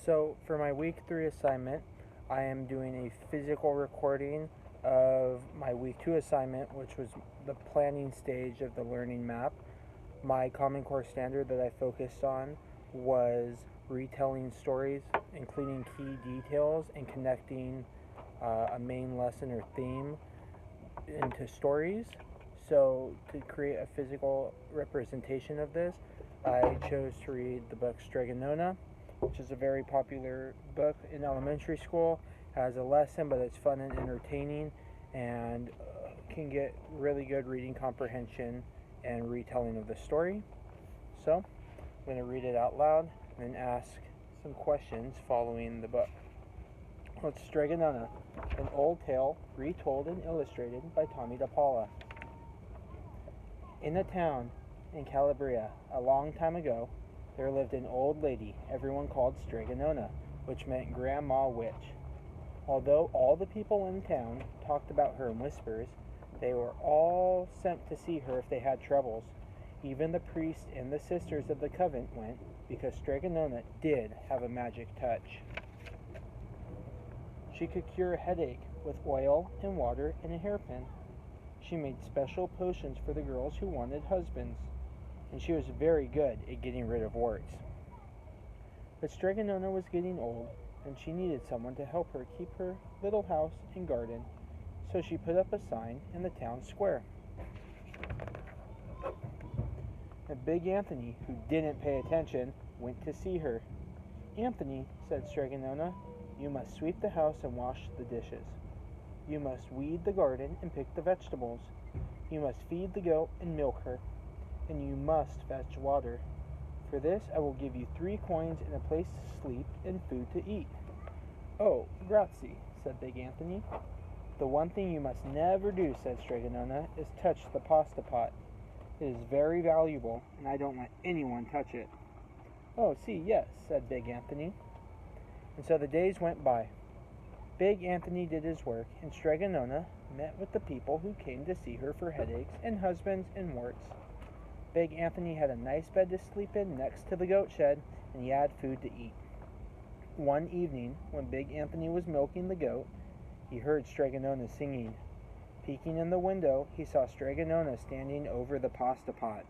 So for my week 3 assignment, I am doing a physical recording of my week 2 assignment, which was the planning stage of the learning map. My Common Core standard that I focused on was retelling stories, including key details and connecting a main lesson or theme into stories. So to create a physical representation of this, I chose to read the book Stregonona, which is a very popular book in elementary school. Has a lesson, but it's fun and entertaining, and can get really good reading comprehension and retelling of the story. So I'm going to read it out loud and then ask some questions following the book. It's Stregonona, an old tale retold and illustrated by Tommy DePaula. In a town in Calabria, a long time ago, there lived an old lady everyone called Stregonona, which meant Grandma Witch. Although all the people in town talked about her in whispers, they were all sent to see her if they had troubles. Even the priest and the sisters of the convent went, because Stregonona did have a magic touch. She could cure a headache with oil and water and a hairpin. She made special potions for the girls who wanted husbands, and she was very good at getting rid of warts. But Stregonona was getting old, and she needed someone to help her keep her little house and garden, so she put up a sign in the town square. And Big Anthony, who didn't pay attention, went to see her. "Anthony," said Stregonona, "you must sweep the house and wash the dishes. You must weed the garden and pick the vegetables. You must feed the goat and milk her. And you must fetch water. For this I will give you 3 coins and a place to sleep and food to eat." "Oh, grazie," said Big Anthony. "The one thing you must never do," said Stregonona, "is touch the pasta pot. It is very valuable, and I don't let anyone touch it." "Oh, see, yes," said Big Anthony. And so the days went by. Big Anthony did his work, and Stregonona met with the people who came to see her for headaches and husbands and warts. Big Anthony had a nice bed to sleep in next to the goat shed, and he had food to eat. One evening, when Big Anthony was milking the goat, he heard Stregonona singing. Peeking in the window, he saw Stregonona standing over the pasta pot.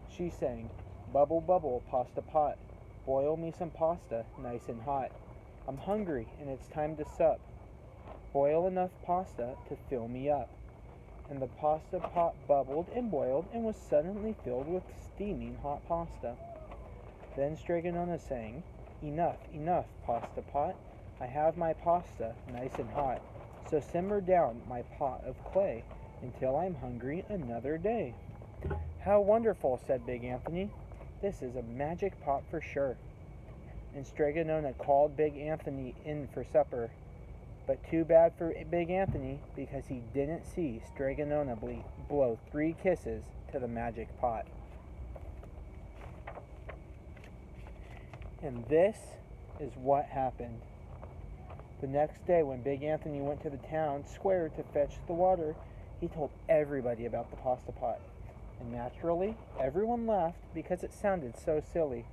She sang, "Bubble, bubble, pasta pot. Boil me some pasta, nice and hot. I'm hungry, and it's time to sup. Boil enough pasta to fill me up." And the pasta pot bubbled and boiled and was suddenly filled with steaming hot pasta. Then Stregonona sang, "Enough, enough, pasta pot. I have my pasta, nice and hot. So simmer down my pot of clay until I'm hungry another day." "How wonderful," said Big Anthony. "This is a magic pot for sure." And Stregonona called Big Anthony in for supper. But too bad for Big Anthony, because he didn't see Stregonona blow 3 kisses to the magic pot. And this is what happened. The next day, when Big Anthony went to the town square to fetch the water, he told everybody about the pasta pot. And naturally, everyone laughed because it sounded so silly.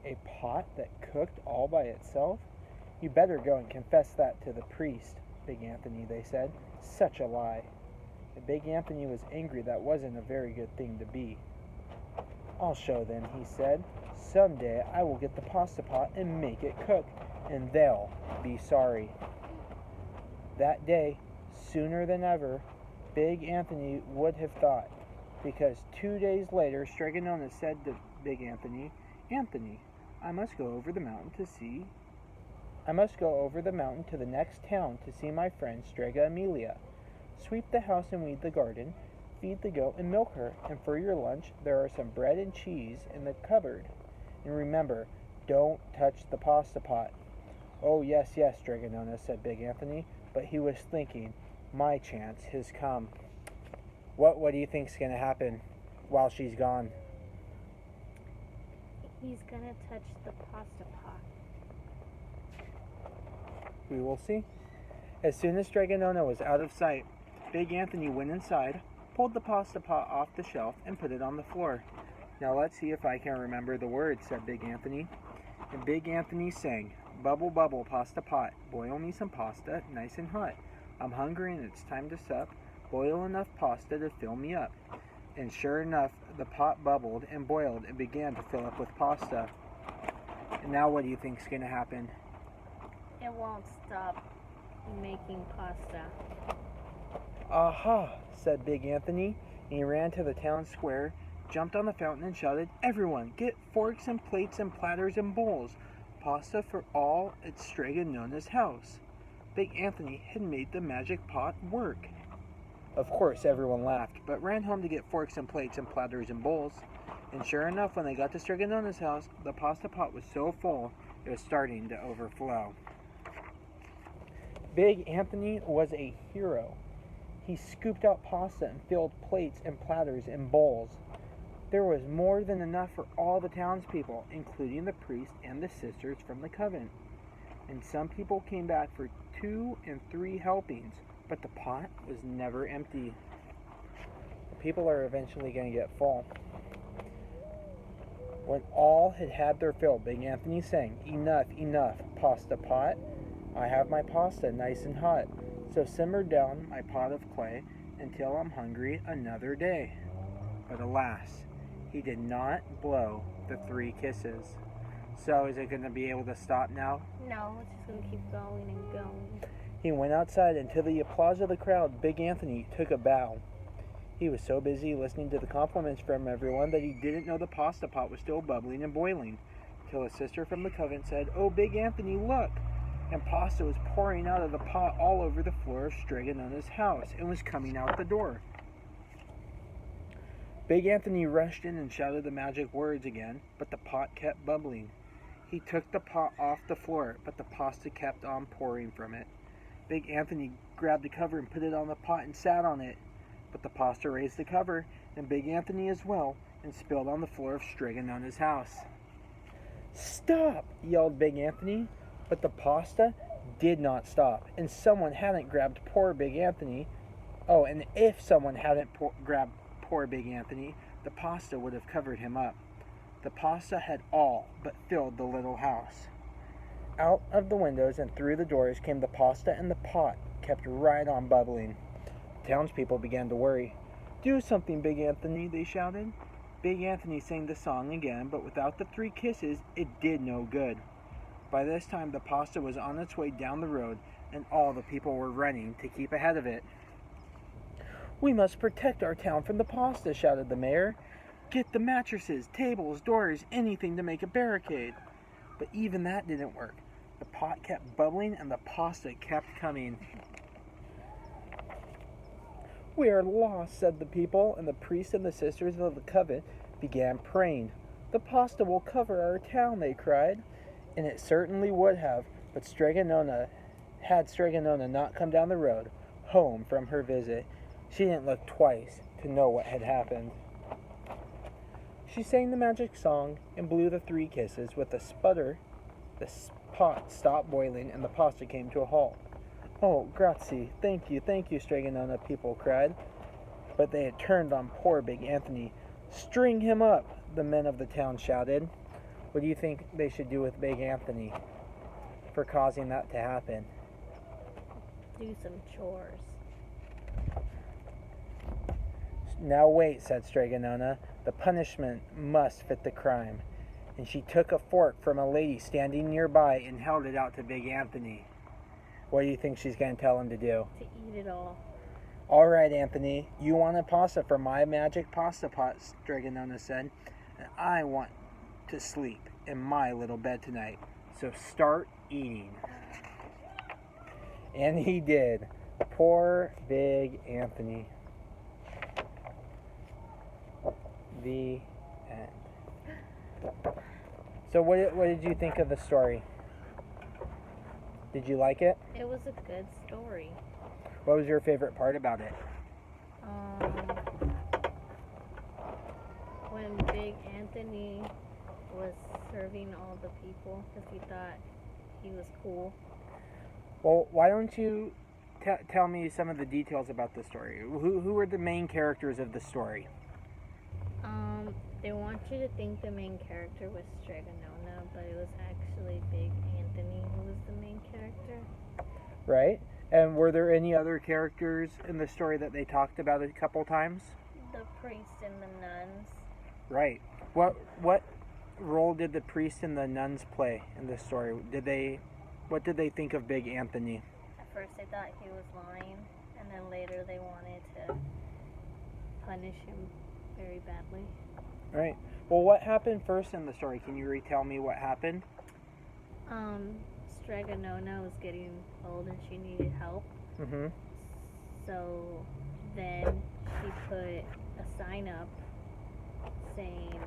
A pot that cooked all by itself? "You better go and confess that to the priest, Big Anthony," they said. Such a lie. And Big Anthony was angry. That wasn't a very good thing to be. "I'll show them," he said. "Someday I will get the pasta pot and make it cook, and they'll be sorry." That day, sooner than ever, Big Anthony would have thought, because 2 days later Stregonona said to Big Anthony, "Anthony, I must go over the mountain to the next town to see my friend Strega Amelia. Sweep the house and weed the garden, feed the goat and milk her, and for your lunch there are some bread and cheese in the cupboard. And remember, don't touch the pasta pot." "Oh, yes, yes, Stregonona," said Big Anthony, but he was thinking, my chance has come. What do you think's going to happen while she's gone? He's gonna touch the pasta pot. We will see. As soon as Stregonona was out of sight, Big Anthony went inside, pulled the pasta pot off the shelf, and put it on the floor. Now let's see if I can remember the words, said Big Anthony. And Big Anthony sang, bubble, bubble, pasta pot, boil me some pasta, nice and hot. I'm hungry and it's time to sup, boil enough pasta to fill me up. And sure enough, the pot bubbled and boiled and began to fill up with pasta. And now what do you think's going to happen? It won't stop making pasta. Aha, said Big Anthony, and he ran to the town square, jumped on the fountain and shouted, everyone, get forks and plates and platters and bowls. Pasta for all at Strega-Nona's house. Big Anthony had made the magic pot work. Of course, everyone laughed, but ran home to get forks and plates and platters and bowls. And sure enough, when they got to Strega-Nona's house, the pasta pot was so full, it was starting to overflow. Big Anthony was a hero. He scooped out pasta and filled plates and platters and bowls. There was more than enough for all the townspeople, including the priest and the sisters from the convent. And some people came back for 2 and 3 helpings, but the pot was never empty. The people are eventually going to get full. When all had had their fill, Big Anthony sang, enough, enough, pasta pot. I have my pasta nice and hot, so simmer down my pot of clay until I'm hungry another day. But alas, he did not blow the 3 kisses. So is it going to be able to stop now? No, it's just going to keep going and going. He went outside, and to the applause of the crowd, Big Anthony took a bow. He was so busy listening to the compliments from everyone that he didn't know the pasta pot was still bubbling and boiling, till a sister from the convent said, oh, Big Anthony, look! And pasta was pouring out of the pot all over the floor of Strega-Nona's house and was coming out the door. Big Anthony rushed in and shouted the magic words again, but the pot kept bubbling. He took the pot off the floor, but the pasta kept on pouring from it. Big Anthony grabbed the cover and put it on the pot and sat on it, but the pasta raised the cover, and Big Anthony as well, and spilled on the floor of Strega-Nona's house. Stop! Yelled Big Anthony, but the pasta did not stop, and someone hadn't grabbed poor Big Anthony. Oh, and if someone hadn't grabbed poor Big Anthony, the pasta would have covered him up. The pasta had all but filled the little house. Out of the windows and through the doors came the pasta, and the pot kept right on bubbling. The townspeople began to worry. Do something, Big Anthony, they shouted. Big Anthony sang the song again, but without the 3 kisses, it did no good. By this time, the pasta was on its way down the road, and all the people were running to keep ahead of it. We must protect our town from the pasta, shouted the mayor. Get the mattresses, tables, doors, anything to make a barricade. But even that didn't work. The pot kept bubbling and the pasta kept coming. We are lost, said the people, and the priests and the sisters of the convent began praying. The pasta will cover our town, they cried. And it certainly would have, but Strega-Nona not come down the road, home from her visit, she didn't look twice to know what had happened. She sang the magic song and blew the 3 kisses. With a sputter, the pot stopped boiling and the pasta came to a halt. Oh, grazie, thank you, Strega-Nona, people cried. But they had turned on poor Big Anthony. String him up, the men of the town shouted. What do you think they should do with Big Anthony for causing that to happen? Do some chores. Now wait, said Strega-Nona. The punishment must fit the crime. And she took a fork from a lady standing nearby and held it out to Big Anthony. What do you think she's going to tell him to do? To eat it all. All right, Anthony. You want a pasta from my magic pasta pot, Strega-Nona said. And I want to sleep in my little bed tonight. So start eating. And he did. Poor Big Anthony. The end. So what did you think of the story? Did you like it? It was a good story. What was your favorite part about it? When Big Anthony was serving all the people because he thought he was cool. Well, why don't you tell me some of the details about the story? Who are the main characters of the story? They want you to think the main character was Stregonona, but it was actually Big Anthony who was the main character. Right? And were there any other characters in the story that they talked about a couple times? The priest and the nuns. Right. What role did the priest and the nuns play in this story? What did they think of Big Anthony? At first they thought he was lying, and then later they wanted to punish him very badly. Right. Well, what happened first in the story? Can you retell me what happened? Stregonona was getting old and she needed help. Mm-hmm. So then she put a sign up saying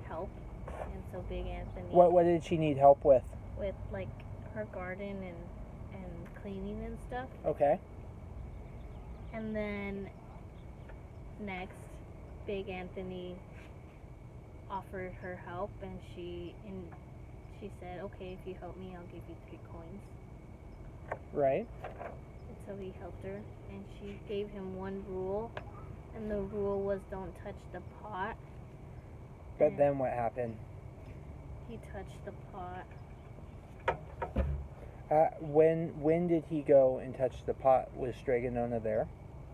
help. And so Big Anthony... What did she need help with? With, like, her garden and cleaning and stuff. Okay. And then next, Big Anthony offered her help, and she said, okay, if you help me, I'll give you 3 coins. Right. And so he helped her, and she gave him one rule, and the rule was don't touch the pot. But And then what happened? he touched the pot. When did he go and touch the pot? Was Stregonona there?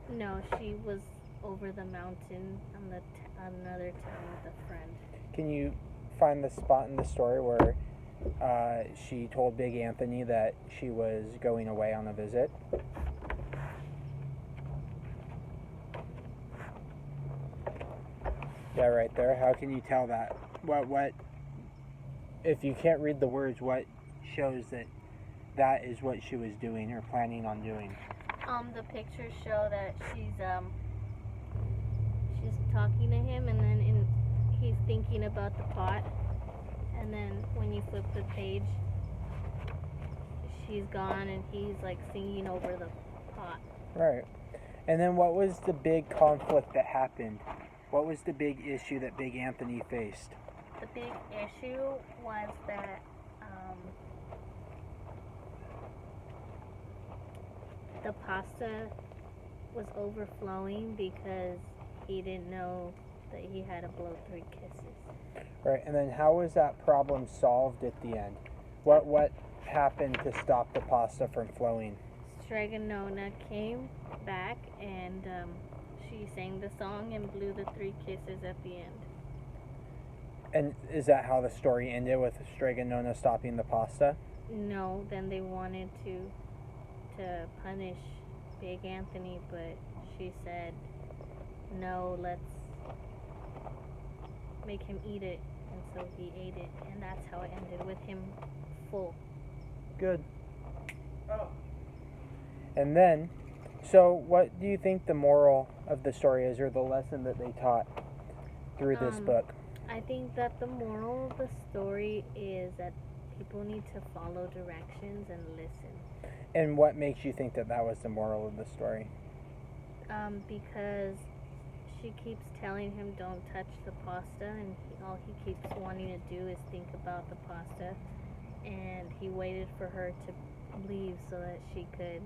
No, she was over the mountain on another town with a friend. Can you find the spot in the story where she told Big Anthony that she was going away on a visit? Yeah, right there. How can you tell that? What if you can't read the words, what shows that is what she was doing or planning on doing? The pictures show that she's talking to him, and then he's thinking about the pot, and then when you flip the page, she's gone and he's like singing over the pot. Right. And then what was the big conflict that happened? What was the big issue that Big Anthony faced? The big issue was that the pasta was overflowing because he didn't know that he had to blow 3 kisses. Right, and then how was that problem solved at the end? What happened to stop the pasta from flowing? Stregonona came back and she sang the song and blew the 3 kisses at the end. And is that how the story ended, with Stregonona stopping the pasta? No, then they wanted to punish Big Anthony, but she said, no, let's make him eat it. And so he ate it, and that's how it ended, with him full. Good. Oh. And then, so what do you think the moral of the story is, or the lesson that they taught through this book? I think that the moral of the story is that people need to follow directions and listen. And what makes you think that was the moral of the story? Because she keeps telling him don't touch the pasta, and all he keeps wanting to do is think about the pasta, and he waited for her to leave so that he could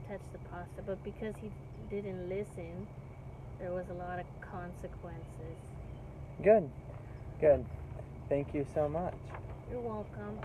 touch the pasta. But because he didn't listen, there was a lot of consequences. Good. Thank you so much. You're welcome.